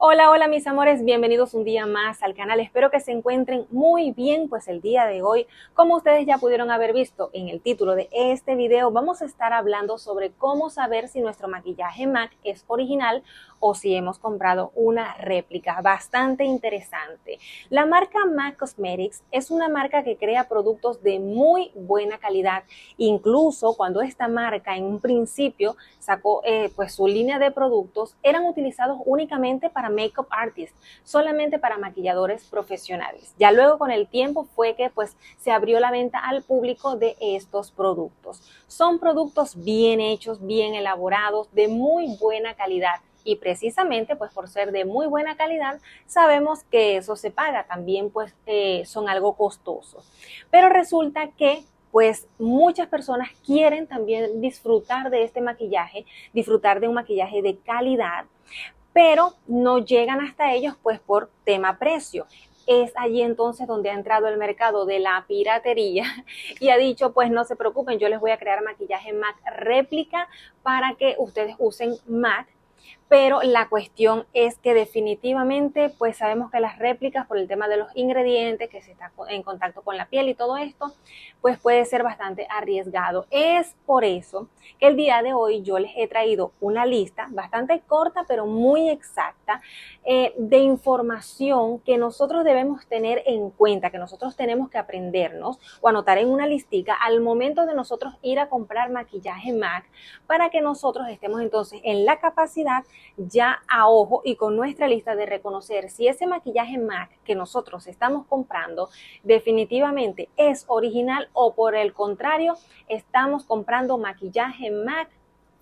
Hola, hola mis amores, bienvenidos un día más al canal. Espero que se encuentren muy bien, pues el día de hoy, como ustedes ya pudieron haber visto en el título de este video, vamos a estar hablando sobre cómo saber si nuestro maquillaje MAC es original o si hemos comprado una réplica. Bastante interesante. La marca MAC Cosmetics es una marca que crea productos de muy buena calidad. Incluso cuando esta marca en un principio sacó pues su línea de productos, eran utilizados únicamente para makeup artists, solamente para maquilladores profesionales. Ya luego con el tiempo fue que pues se abrió la venta al público de estos productos. Son productos bien hechos, bien elaborados, de muy buena calidad. Y precisamente pues por ser de muy buena calidad sabemos que eso se paga, también pues son algo costosos. Pero resulta que pues muchas personas quieren también disfrutar de este maquillaje, disfrutar de un maquillaje de calidad, pero no llegan hasta ellos pues por tema precio. Es allí entonces donde ha entrado el mercado de la piratería y ha dicho, pues no se preocupen, yo les voy a crear maquillaje MAC réplica para que ustedes usen MAC. Pero la cuestión es que definitivamente pues sabemos que las réplicas por el tema de los ingredientes, que se está en contacto con la piel y todo esto, pues puede ser bastante arriesgado. Es por eso que el día de hoy yo les he traído una lista bastante corta pero muy exacta de información que nosotros debemos tener en cuenta, que nosotros tenemos que aprendernos o anotar en una listica al momento de nosotros ir a comprar maquillaje MAC, para que nosotros estemos entonces en la capacidad ya a ojo y con nuestra lista de reconocer si ese maquillaje MAC que nosotros estamos comprando definitivamente es original o por el contrario estamos comprando maquillaje MAC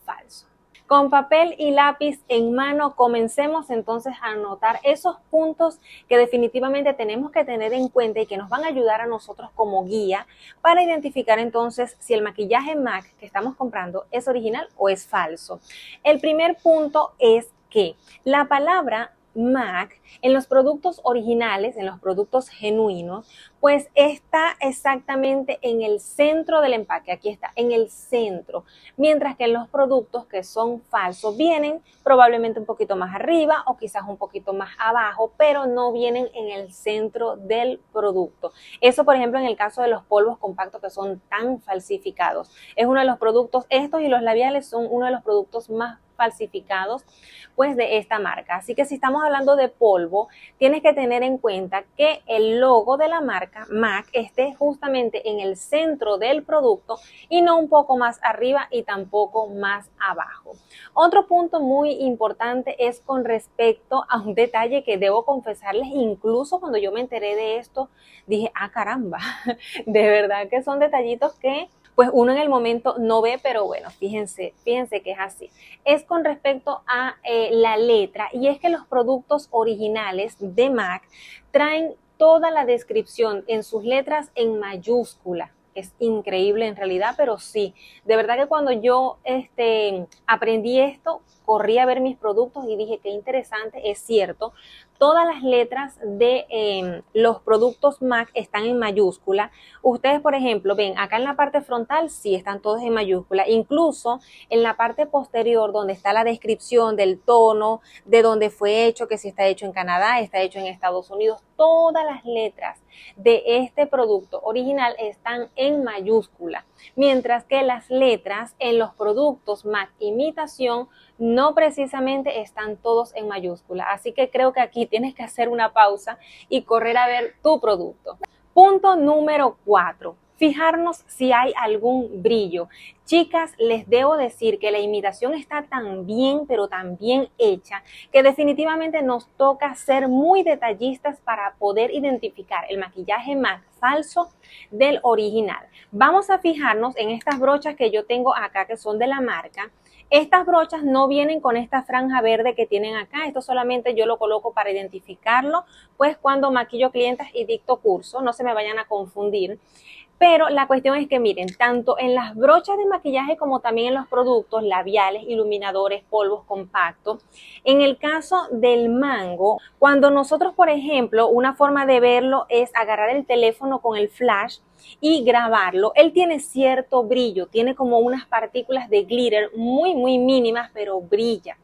falso. Con papel y lápiz en mano, comencemos entonces a anotar esos puntos que definitivamente tenemos que tener en cuenta y que nos van a ayudar a nosotros como guía para identificar entonces si el maquillaje MAC que estamos comprando es original o es falso. El primer punto es que la palabra MAC en los productos originales, en los productos genuinos, pues está exactamente en el centro del empaque, aquí está, en el centro, mientras que en los productos que son falsos vienen probablemente un poquito más arriba o quizás un poquito más abajo, pero no vienen en el centro del producto. Eso, por ejemplo, en el caso de los polvos compactos que son tan falsificados. Es uno de los productos, estos y los labiales son uno de los productos más falsificados pues de esta marca. Así que si estamos hablando de polvo, tienes que tener en cuenta que el logo de la marca MAC esté justamente en el centro del producto y no un poco más arriba y tampoco más abajo. Otro punto muy importante es con respecto a un detalle que debo confesarles, incluso cuando yo me enteré de esto, dije, ah caramba, de verdad que son detallitos que pues uno en el momento no ve, pero bueno, fíjense que es así. Es con respecto a la letra, y es que los productos originales de MAC traen toda la descripción en sus letras en mayúscula. Es increíble en realidad, pero sí, de verdad que cuando yo aprendí esto, corrí a ver mis productos y dije qué interesante, es cierto, todas las letras de los productos MAC están en mayúscula. Ustedes, por ejemplo, ven acá en la parte frontal, sí están todos en mayúscula, incluso en la parte posterior donde está la descripción del tono, de dónde fue hecho, que si está hecho en Canadá, está hecho en Estados Unidos, todas las letras de este producto original están en mayúscula, mientras que las letras en los productos MAC imitación no precisamente están todos en mayúscula. Así que creo que aquí tienes que hacer una pausa y correr a ver tu producto. Punto número 4. Fijarnos si hay algún brillo. Chicas, les debo decir que la imitación está tan bien, pero tan bien hecha, que definitivamente nos toca ser muy detallistas para poder identificar el maquillaje MAC falso del original. Vamos a fijarnos en estas brochas que yo tengo acá, que son de la marca. Estas brochas no vienen con esta franja verde que tienen acá, esto solamente yo lo coloco para identificarlo, pues cuando maquillo clientas y dicto curso, no se me vayan a confundir. Pero la cuestión es que miren, tanto en las brochas de maquillaje como también en los productos labiales, iluminadores, polvos compactos, en el caso del mango, cuando nosotros, por ejemplo, una forma de verlo es agarrar el teléfono con el flash y grabarlo, él tiene cierto brillo, tiene como unas partículas de glitter muy, muy mínimas, pero brilla.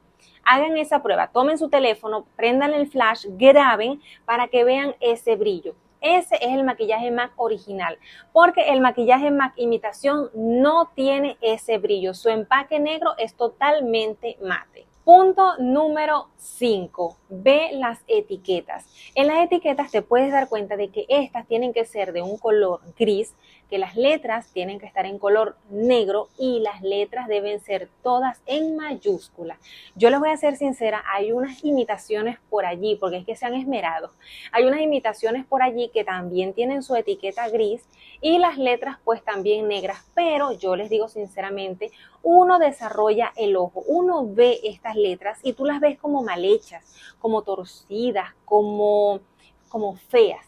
Hagan esa prueba, tomen su teléfono, prendan el flash, graben para que vean ese brillo. Ese es el maquillaje MAC original, porque el maquillaje MAC imitación no tiene ese brillo. Su empaque negro es totalmente mate. Punto número 5. Ve las etiquetas. En las etiquetas te puedes dar cuenta de que estas tienen que ser de un color gris, que las letras tienen que estar en color negro y las letras deben ser todas en mayúscula. Yo les voy a ser sincera, hay unas imitaciones por allí, porque es que se han esmerado. Hay unas imitaciones por allí que también tienen su etiqueta gris y las letras pues también negras, pero yo les digo sinceramente, uno desarrolla el ojo, uno ve estas letras y tú las ves como mal hechas, como torcidas, como feas.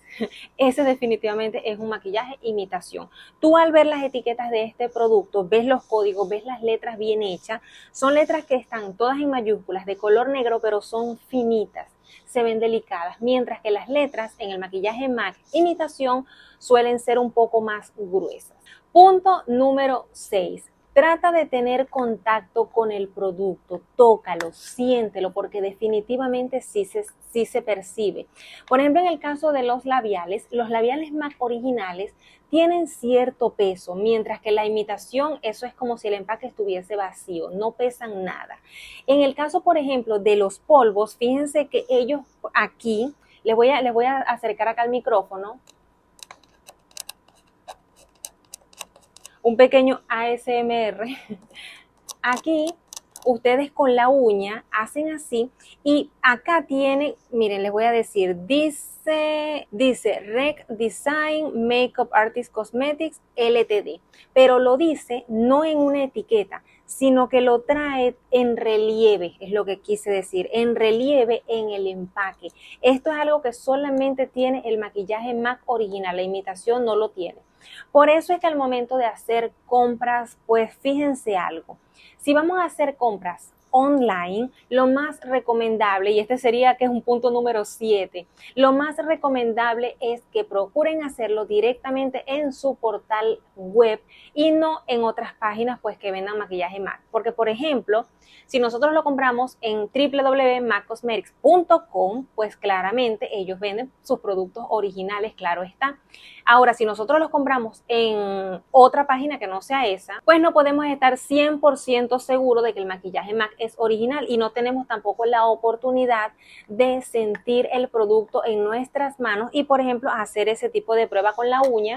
Ese definitivamente es un maquillaje imitación. Tú al ver las etiquetas de este producto, ves los códigos, ves las letras bien hechas, son letras que están todas en mayúsculas de color negro, pero son finitas, se ven delicadas, mientras que las letras en el maquillaje MAC imitación suelen ser un poco más gruesas. Punto número 6. Trata de tener contacto con el producto, tócalo, siéntelo, porque definitivamente sí se percibe. Por ejemplo, en el caso de los labiales MAC originales tienen cierto peso, mientras que la imitación, eso es como si el empaque estuviese vacío, no pesan nada. En el caso, por ejemplo, de los polvos, fíjense que ellos aquí, les voy a acercar acá el micrófono, un pequeño ASMR. Aquí ustedes con la uña hacen así y acá tiene, miren, les voy a decir, dice Rec Design Makeup Artist Cosmetics LTD, pero lo dice no en una etiqueta, sino que lo trae en relieve, es lo que quise decir, en relieve en el empaque. Esto es algo que solamente tiene el maquillaje MAC original, la imitación no lo tiene. Por eso es que al momento de hacer compras, pues fíjense algo. Si vamos a hacer compras online, lo más recomendable, y este sería que es un punto número 7, lo más recomendable es que procuren hacerlo directamente en su portal web y no en otras páginas pues que vendan maquillaje MAC. Porque por ejemplo, si nosotros lo compramos en www.maccosmetics.com, pues claramente ellos venden sus productos originales, claro está. Ahora, si nosotros los compramos en otra página que no sea esa, pues no podemos estar 100% seguros de que el maquillaje MAC es original y no tenemos tampoco la oportunidad de sentir el producto en nuestras manos y, por ejemplo, hacer ese tipo de prueba con la uña,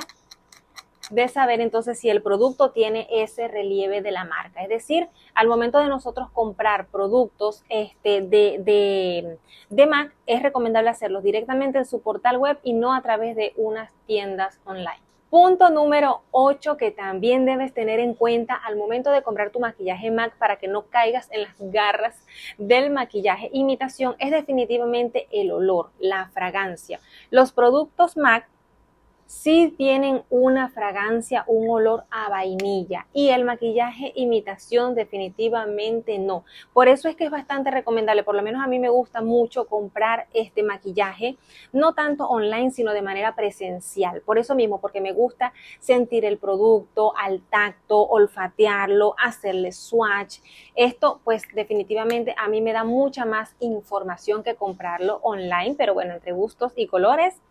de saber entonces si el producto tiene ese relieve de la marca. Es decir, al momento de nosotros comprar productos de MAC, es recomendable hacerlos directamente en su portal web y no a través de unas tiendas online. Punto número 8 que también debes tener en cuenta al momento de comprar tu maquillaje MAC para que no caigas en las garras del maquillaje imitación es definitivamente el olor, la fragancia. Los productos MAC sí tienen una fragancia, un olor a vainilla y el maquillaje imitación definitivamente no. Por eso es que es bastante recomendable, por lo menos a mí me gusta mucho comprar este maquillaje, no tanto online sino de manera presencial. Por eso mismo, porque me gusta sentir el producto al tacto, olfatearlo, hacerle swatch. Esto pues definitivamente a mí me da mucha más información que comprarlo online, pero bueno, entre gustos y colores.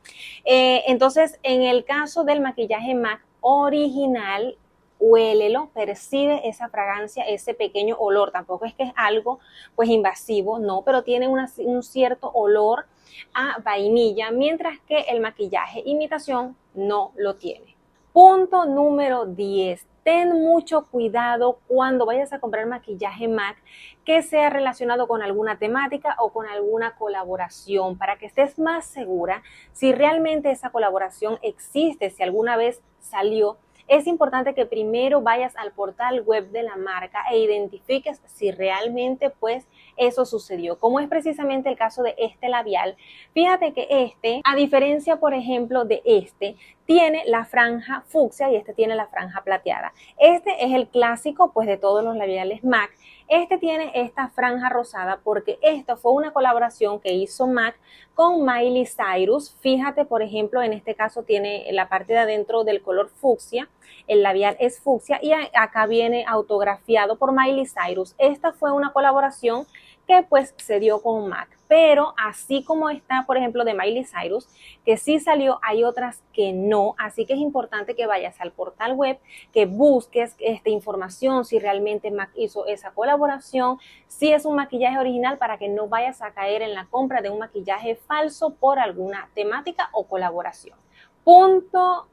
Entonces, en el caso del maquillaje MAC original, huélelo, percibe esa fragancia, ese pequeño olor. Tampoco es que es algo pues invasivo, no, pero tiene un cierto olor a vainilla, mientras que el maquillaje imitación no lo tiene. Punto número 10. Ten mucho cuidado cuando vayas a comprar maquillaje MAC que sea relacionado con alguna temática o con alguna colaboración para que estés más segura si realmente esa colaboración existe, si alguna vez salió. Es importante que primero vayas al portal web de la marca e identifiques si realmente pues eso sucedió, como es precisamente el caso de este labial. Fíjate que a diferencia por ejemplo de tiene la franja fucsia y tiene la franja plateada. Este es el clásico pues de todos los labiales MAC. Tiene esta franja rosada porque esto fue una colaboración que hizo MAC con Miley Cyrus. Fíjate, por ejemplo, en este caso tiene la parte de adentro del color fucsia, el labial es fucsia y acá viene autografiado por Miley Cyrus. Esta fue una colaboración que pues se dio con MAC. Pero así como está, por ejemplo, de Miley Cyrus, que sí salió, hay otras que no. Así que es importante que vayas al portal web, que busques información, si realmente MAC hizo esa colaboración, si es un maquillaje original, para que no vayas a caer en la compra de un maquillaje falso por alguna temática o colaboración. Punto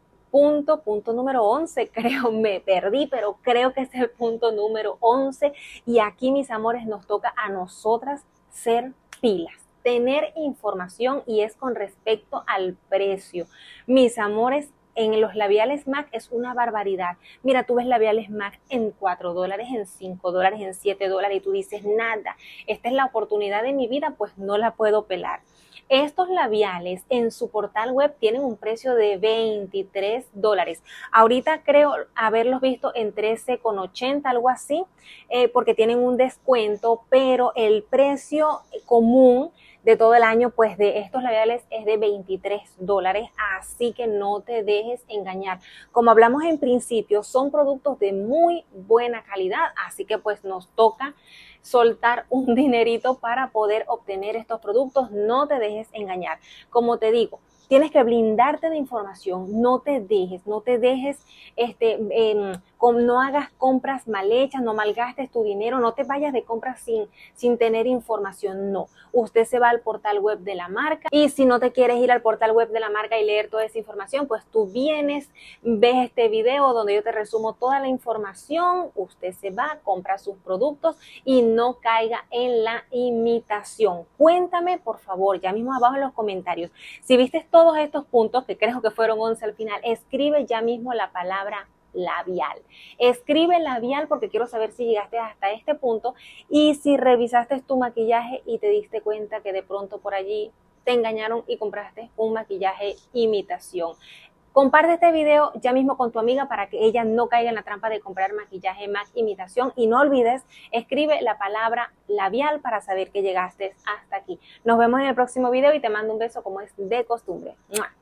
número 11, creo, me perdí, pero creo que es el punto número 11. Y aquí, mis amores, nos toca a nosotras ser pilas, tener información, y es con respecto al precio. Mis amores, en los labiales MAC es una barbaridad. Mira, tú ves labiales MAC en $4, en $5, en $7 y tú dices, nada, esta es la oportunidad de mi vida, pues no la puedo pelar. Estos labiales en su portal web tienen un precio de $23. Ahorita creo haberlos visto en $13,80, algo así, porque tienen un descuento, pero el precio común de todo el año pues de estos labiales es de $23, así que no te dejes engañar. Como hablamos en principio, son productos de muy buena calidad, así que pues nos toca soltar un dinerito para poder obtener estos productos. No te dejes engañar. Como te digo, tienes que blindarte de información, no te dejes, no hagas compras mal hechas, no malgastes tu dinero, no te vayas de compras sin tener información, no. Usted se va al portal web de la marca, y si no te quieres ir al portal web de la marca y leer toda esa información, pues tú vienes, ves este video donde yo te resumo toda la información, usted se va, compra sus productos y no caiga en la imitación. Cuéntame, por favor, ya mismo abajo en los comentarios, si viste todos estos puntos, que creo que fueron 11 al final, escribe ya mismo la palabra labial. Escribe labial porque quiero saber si llegaste hasta este punto y si revisaste tu maquillaje y te diste cuenta que de pronto por allí te engañaron y compraste un maquillaje imitación. Comparte este video ya mismo con tu amiga para que ella no caiga en la trampa de comprar maquillaje MAC imitación, y no olvides, escribe la palabra labial para saber que llegaste hasta aquí. Nos vemos en el próximo video y te mando un beso como es de costumbre. ¡Mua!